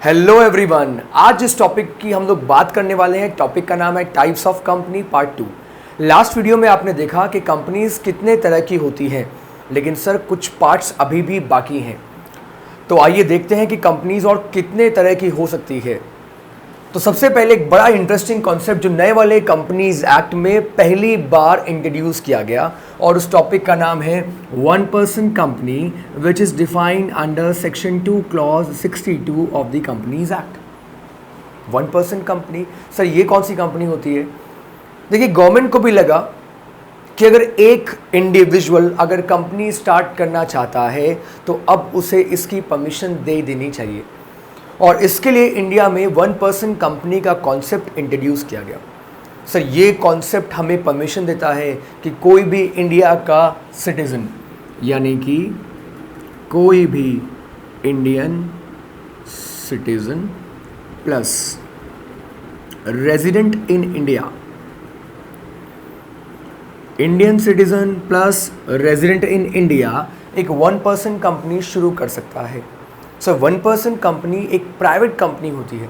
Hello everyone, आज जिस topic की हम लोग बात करने वाले हैं, टॉपिक का नाम है types of company part 2। Last video में आपने देखा कि कंपनीज कितने तरह की होती हैं, लेकिन सर कुछ पार्ट्स अभी भी बाकी हैं। तो आइए देखते हैं कि कंपनीज और कितने तरह की हो सकती है। तो सबसे पहले एक बड़ा इंटरेस्टिंग कॉन्सेप्ट जो नए वाले कंपनीज एक्ट में पहली बार इंट्रोड्यूस किया गया, और उस टॉपिक का नाम है 1% company which is defined under section 2 clause 62 of the companies act. 1% company, sir ये कौन सी कंपनी होती है? देखिए, गवर्नमेंट को भी लगा कि अगर एक इंडिविजुअल अगर कंपनी स्टार्ट करना चाहता है तो अब उसे इसकी परमिशन दे देनी चाहिए, और इसके लिए इंडिया में 1% कंपनी का कॉन्सेप्ट इंट्रोड्यूस किया गया। सर ये कॉन्सेप्ट हमें परमिशन देता है कि कोई भी इंडिया का सिटीज़न, यानी कि कोई भी Indian citizen plus resident in India, Indian citizen plus resident in India एक 1% कंपनी शुरू कर सकता है। सो 1% कंपनी एक प्राइवेट कंपनी होती है,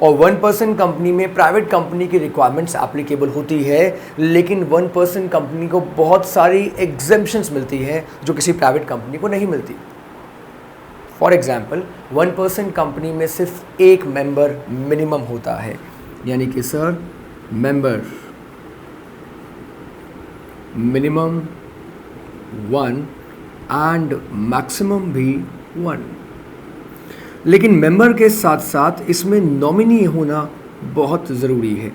और 1% कंपनी में प्राइवेट कंपनी की रिक्वायरमेंट्स एप्लीकेबल होती है, लेकिन 1% कंपनी को बहुत सारी एग्जेम्पशंस मिलती है जो किसी प्राइवेट कंपनी को नहीं मिलती। फॉर एग्जाम्पल, 1% कंपनी में सिर्फ एक मेंबर मिनिमम होता है, यानी कि sir member minimum 1 and maximum भी 1। लेकिन मेंबर के साथ साथ इसमें नॉमिनी होना बहुत ज़रूरी है,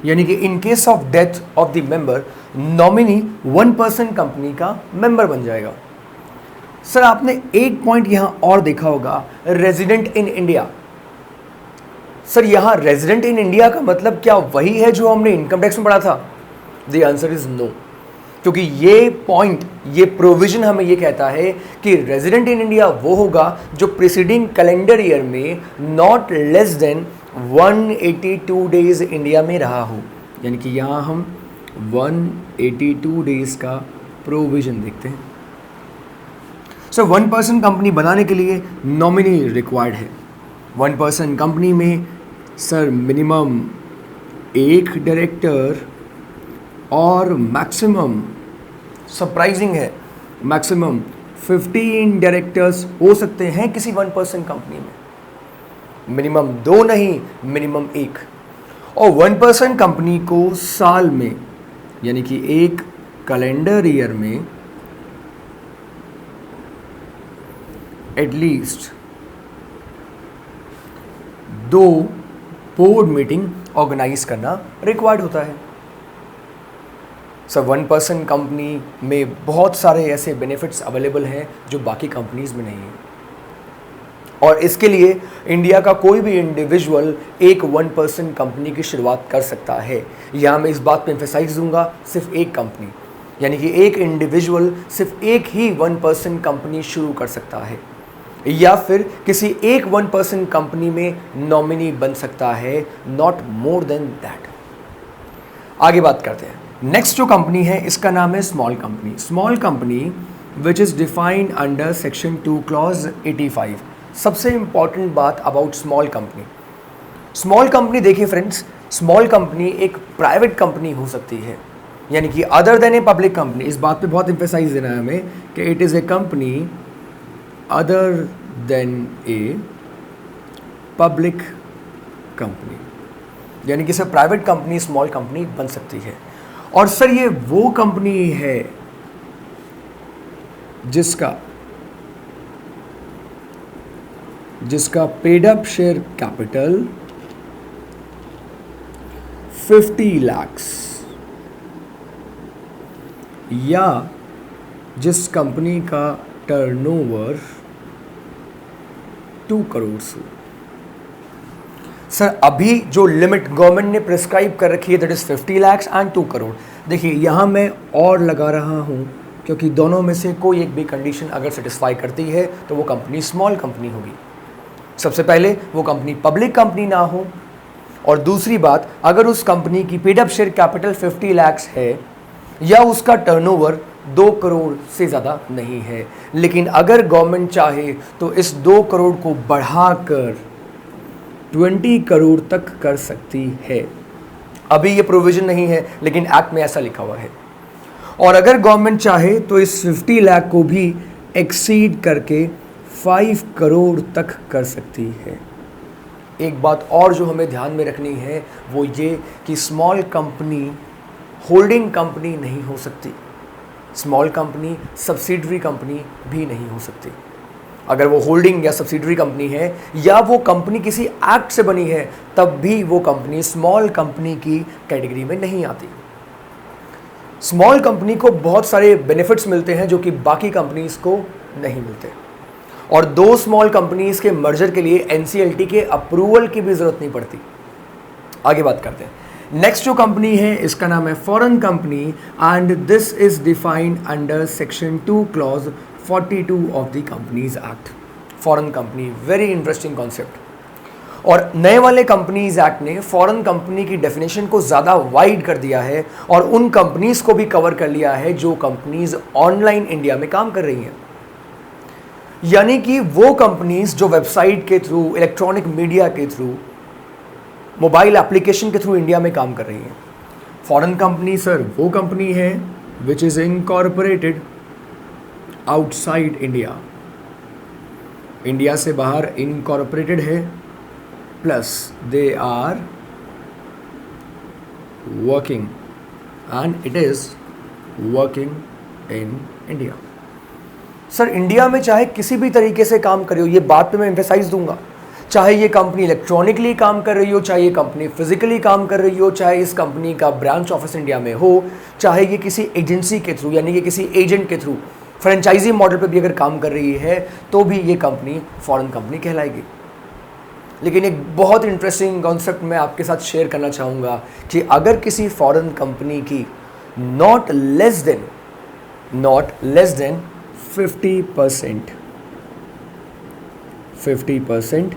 यानी कि in case of death of the member, nominee 1% company का मेंबर बन जाएगा। सर आपने एक पॉइंट यहाँ और देखा होगा, रेजिडेंट इन इंडिया। सर यहाँ रेजिडेंट इन इंडिया का मतलब क्या वही है जो हमने इनकम टैक्स में पढ़ा था? द आंसर इज नो, क्योंकि ये पॉइंट, ये प्रोविजन हमें ये कहता है कि रेजिडेंट इन इंडिया वो होगा जो प्रीसीडिंग कैलेंडर ईयर में not less than 182 days India में रहा हो, यानी कि यहाँ हम 182 डेज का प्रोविजन देखते हैं। सो 1% कंपनी बनाने के लिए नॉमिनी रिक्वायर्ड है। 1% कंपनी में सर मिनिमम एक डायरेक्टर और मैक्सिमम, सरप्राइजिंग है, मैक्सिमम 15 डायरेक्टर्स हो सकते हैं किसी 1% कंपनी में। मिनिमम 2 नहीं, मिनिमम 1। और 1% कंपनी को साल में, यानी कि एक कैलेंडर ईयर में एटलीस्ट 2 बोर्ड मीटिंग ऑर्गेनाइज करना रिक्वायर्ड होता है। सर 1% कंपनी में बहुत सारे ऐसे बेनिफिट्स अवेलेबल हैं जो बाकी कंपनीज में नहीं है, और इसके लिए इंडिया का कोई भी इंडिविजुअल एक 1% कंपनी की शुरुआत कर सकता है। यहाँ मैं इस बात पे एम्फेसाइज दूंगा, सिर्फ एक कंपनी, यानी कि एक इंडिविजुअल सिर्फ एक ही 1% कंपनी शुरू कर सकता है, या फिर किसी एक 1% कंपनी में नॉमिनी बन सकता है, नॉट मोर देन दैट। आगे बात करते हैं। नेक्स्ट जो कंपनी है इसका नाम है small company. Small company which is defined under section 2 clause 85। सबसे इंपॉर्टेंट बात about small company, small company देखिए फ्रेंड्स, स्मॉल कंपनी एक प्राइवेट कंपनी हो सकती है, यानी कि other than a public company. इस बात पे बहुत एम्फेसाइज देना है हमें कि it is a company other than a public company, यानी कि sir private company small company बन सकती है। और सर ये वो कंपनी है जिसका paid up share capital 50 lakhs, या जिस कंपनी का टर्नओवर 2 करोड़ से। सर अभी जो लिमिट गवर्नमेंट ने प्रिस्क्राइब कर रखी है that is 50 lakhs and 2 crore. देखिए यहाँ मैं और लगा रहा हूँ, क्योंकि दोनों में से कोई एक भी कंडीशन अगर सेटिस्फाई करती है तो वो कंपनी स्मॉल कंपनी होगी। सबसे पहले वो कंपनी पब्लिक कंपनी ना हो, और दूसरी बात, अगर उस कंपनी की paid up share capital 50 lakhs है या उसका टर्नओवर 2 करोड़ से ज़्यादा नहीं है। लेकिन अगर गवर्नमेंट चाहे तो इस 2 करोड़ को बढ़ाकर 20 करोड़ तक कर सकती है। अभी ये प्रोविजन नहीं है, लेकिन एक्ट में ऐसा लिखा हुआ है। और अगर गवर्नमेंट चाहे तो इस 50 लाख को भी एक्सीड करके 5 करोड़ तक कर सकती है। एक बात और जो हमें ध्यान में रखनी है वो ये कि स्मॉल कंपनी होल्डिंग कंपनी नहीं हो सकती, स्मॉल कंपनी सब्सिडरी कंपनी भी नहीं हो सकती। अगर वो होल्डिंग या सब्सिडरी कंपनी है या वो कंपनी किसी एक्ट से बनी है, तब भी वो कंपनी स्मॉल कंपनी की कैटेगरी में नहीं आती। स्मॉल कंपनी को बहुत सारे बेनिफिट्स मिलते हैं जो कि बाकी कंपनीज को नहीं मिलते, और दो स्मॉल कंपनीज के मर्जर के लिए एनसीएलटी के अप्रूवल की भी जरूरत नहीं पड़ती। आगे बात करते हैं। नेक्स्ट जो कंपनी है इसका नाम है foreign company, and this is defined under section 2 clause 42 of the companies act. Foreign company, very interesting concept. और नए वाले कंपनीज एक्ट ने फॉरेन कंपनी की डेफिनेशन को ज़्यादा वाइड कर दिया है और उन कंपनीज को भी कवर कर लिया है जो कंपनीज ऑनलाइन इंडिया में काम कर रही हैं। यानी कि वो कंपनीज जो वेबसाइट के थ्रू, इलेक्ट्रॉनिक मीडिया के थ्रू, मोबाइल एप्लीकेशन के थ्रू इंडिया में काम कर रही हैं। फॉरेन कंपनी सर वो कंपनी है which is incorporated outside India, India से बाहर इनकॉर्पोरेटेड है, plus they are working and it is working in India. Sir India में चाहे किसी भी तरीके से काम करे हो, ये बात पे मैं एम्फेसाइज दूंगा, चाहे ये कंपनी इलेक्ट्रॉनिकली काम कर रही हो, चाहे ये कंपनी फिजिकली काम कर रही हो, चाहे इस कंपनी का ब्रांच ऑफिस इंडिया में हो, चाहे ये किसी एजेंसी के थ्रू यानी कि किसी एजेंट के थ्रू फ्रेंचाइजी मॉडल पे भी अगर काम कर रही है, तो भी ये कंपनी फॉरेन कंपनी कहलाएगी। लेकिन एक बहुत इंटरेस्टिंग कॉन्सेप्ट मैं आपके साथ शेयर करना चाहूँगा कि अगर किसी फॉरेन कंपनी की not less than 50%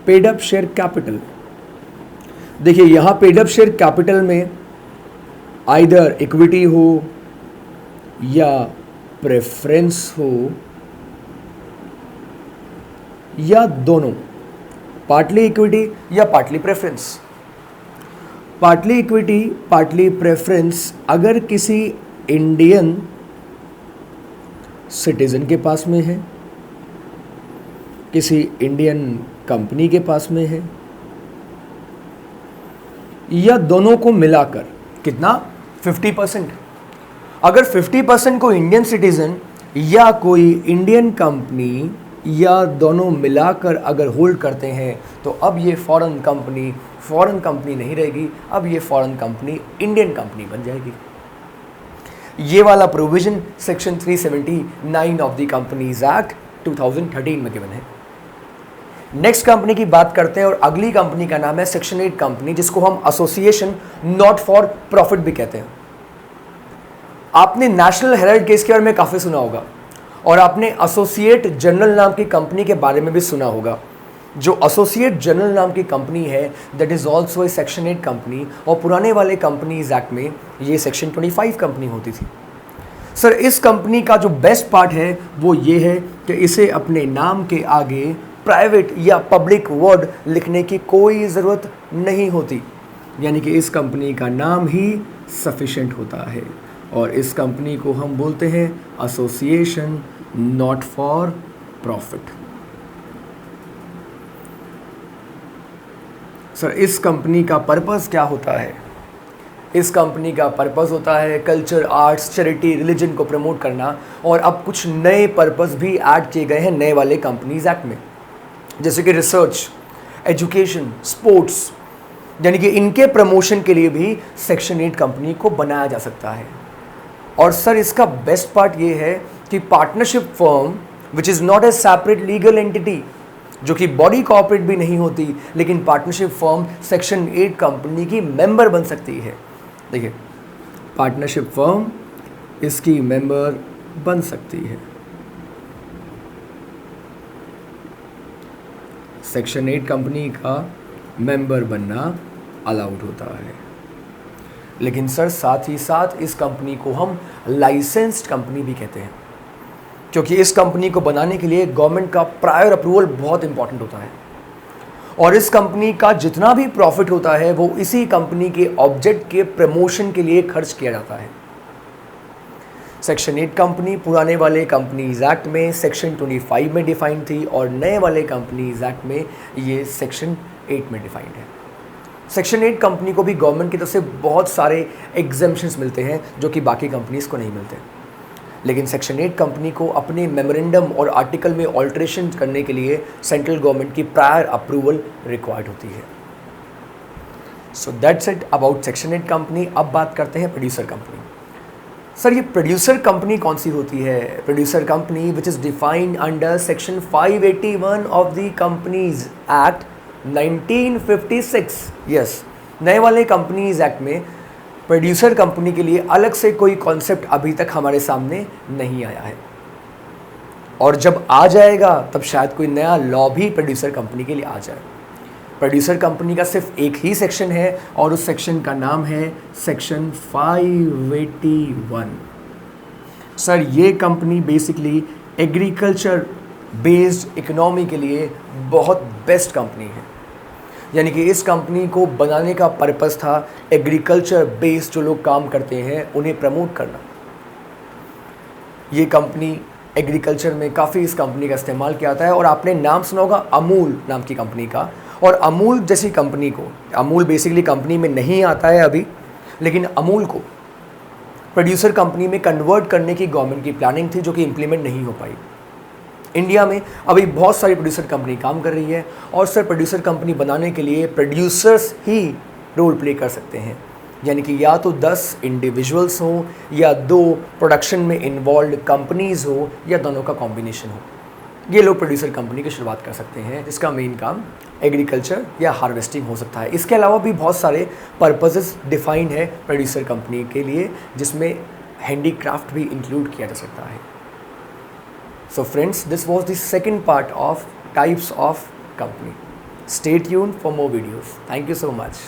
paid up share capital. देखिए यहां पेड अप शेयर कैपिटल में आइदर इक्विटी हो या प्रेफरेंस हो या दोनों, पार्टली इक्विटी या partly preference. Partly equity, partly preference अगर किसी इंडियन सिटीजन के पास में है, किसी इंडियन कंपनी के पास में है, या दोनों को मिलाकर कितना 50%। अगर 50% को इंडियन सिटीजन या कोई इंडियन कंपनी या दोनों मिलाकर अगर होल्ड करते हैं, तो अब ये फॉरेन कंपनी नहीं रहेगी, अब ये फॉरेन कंपनी इंडियन कंपनी बन जाएगी। ये वाला provision section 379 of the companies act 2013 में गिवन है। नेक्स्ट कंपनी की बात करते हैं और अगली कंपनी का नाम है सेक्शन 8 कंपनी, जिसको हम एसोसिएशन नॉट फॉर प्रॉफिट भी कहते हैं। आपने नेशनल हेराल्ड केस के बारे में काफी सुना होगा और आपने एसोसिएट जनरल नाम की कंपनी के बारे में भी सुना होगा। जो एसोसिएट जनरल नाम की कंपनी है that is also A section 8 company, और पुराने वाले कंपनीज एक्ट में ये सेक्शन 25 कंपनी होती थी। सर इस कंपनी का जो बेस्ट पार्ट है वो ये है कि इसे अपने नाम के आगे प्राइवेट या पब्लिक वर्ड लिखने की कोई ज़रूरत नहीं होती, यानी कि इस कंपनी का नाम ही सफिशेंट होता है, और इस कंपनी को हम बोलते हैं association not for profit. Sir इस कंपनी का पर्पस क्या होता है? इस कंपनी का पर्पस होता है कल्चर, आर्ट्स, चैरिटी, रिलीजन को प्रमोट करना, और अब कुछ नए पर्पस भी ऐड किए गए हैं नए वाले कंपनीज एक्ट में, जैसे कि रिसर्च, एजुकेशन, स्पोर्ट्स, यानी कि इनके प्रमोशन के लिए भी सेक्शन 8 कंपनी को बनाया जा सकता है। और सर इसका बेस्ट पार्ट ये है कि partnership firm which is not a separate legal entity, जो कि बॉडी कॉर्पोरेट भी नहीं होती, लेकिन पार्टनरशिप फर्म सेक्शन 8 कंपनी की मेंबर बन सकती है। देखिए पार्टनरशिप फर्म इसकी मेंबर बन सकती है। सेक्शन 8 कंपनी का मेंबर बनना अलाउड होता है। लेकिन सर साथ ही साथ इस कंपनी को हम लाइसेंस्ड कंपनी भी कहते हैं, क्योंकि इस कंपनी को बनाने के लिए गवर्नमेंट का प्रायर अप्रूवल बहुत इंपॉर्टेंट होता है। और इस कंपनी का जितना भी प्रॉफिट होता है वो इसी कंपनी के ऑब्जेक्ट के प्रमोशन के लिए खर्च किया जाता है। सेक्शन 8 कंपनी पुराने वाले कंपनीज एक्ट में सेक्शन 25 में डिफाइंड थी और नए वाले कंपनीज एक्ट में ये सेक्शन 8 में डिफाइंड है। सेक्शन 8 कंपनी को भी गवर्नमेंट की तरफ से बहुत सारे एग्जेम्पशंस मिलते हैं जो कि बाकी कंपनीज को नहीं मिलते, लेकिन सेक्शन 8 कंपनी को अपने मेमोरेंडम और आर्टिकल में ऑल्ट्रेशन करने के लिए सेंट्रल गवर्नमेंट की प्रायर अप्रूवल रिक्वायर्ड होती है। So that's it about section 8 company. अब बात करते हैं प्रोड्यूसर कंपनी। सर ये प्रोड्यूसर कंपनी कौन सी होती है? Producer company which is defined under section 581 of the companies act 1956। Yes, नए वाले कंपनीज एक्ट में प्रोड्यूसर कंपनी के लिए अलग से कोई कॉन्सेप्ट अभी तक हमारे सामने नहीं आया है, और जब आ जाएगा तब शायद कोई नया लॉ भी प्रोड्यूसर कंपनी के लिए आ जाए। प्रोड्यूसर कंपनी का सिर्फ एक ही सेक्शन है और उस सेक्शन का नाम है सेक्शन 581। सर ये company basically agriculture based economy के लिए बहुत बेस्ट कंपनी है, यानी कि इस कंपनी को बनाने का पर्पस था एग्रीकल्चर बेस्ड जो लोग काम करते हैं उन्हें प्रमोट करना। ये कंपनी एग्रीकल्चर में काफ़ी इस कंपनी का इस्तेमाल किया जाता है, और आपने नाम सुना होगा अमूल नाम की कंपनी का। और अमूल जैसी कंपनी को, अमूल बेसिकली कंपनी में नहीं आता है अभी, लेकिन अमूल को प्रोड्यूसर कंपनी में कन्वर्ट करने की गवर्नमेंट की प्लानिंग थी जो कि इम्प्लीमेंट नहीं हो पाई। इंडिया में अभी बहुत सारी प्रोड्यूसर कंपनी काम कर रही है, और सर प्रोड्यूसर कंपनी बनाने के लिए प्रोड्यूसर्स ही रोल प्ले कर सकते हैं, यानी कि या तो 10 इंडिविजुअल्स हो या 2 प्रोडक्शन में इन्वॉल्व कंपनीज हो या दोनों का कॉम्बिनेशन हो। ये लोग प्रोड्यूसर कंपनी की शुरुआत कर सकते हैं, जिसका मेन काम एग्रीकल्चर या हार्वेस्टिंग हो सकता है। इसके अलावा भी बहुत सारे पर्पसेस डिफाइंड है प्रोड्यूसर कंपनी के लिए, जिसमें हैंडीक्राफ्ट भी इंक्लूड किया जा सकता है। So friends, this was the second part of types of company. Stay tuned for more videos. Thank you so much.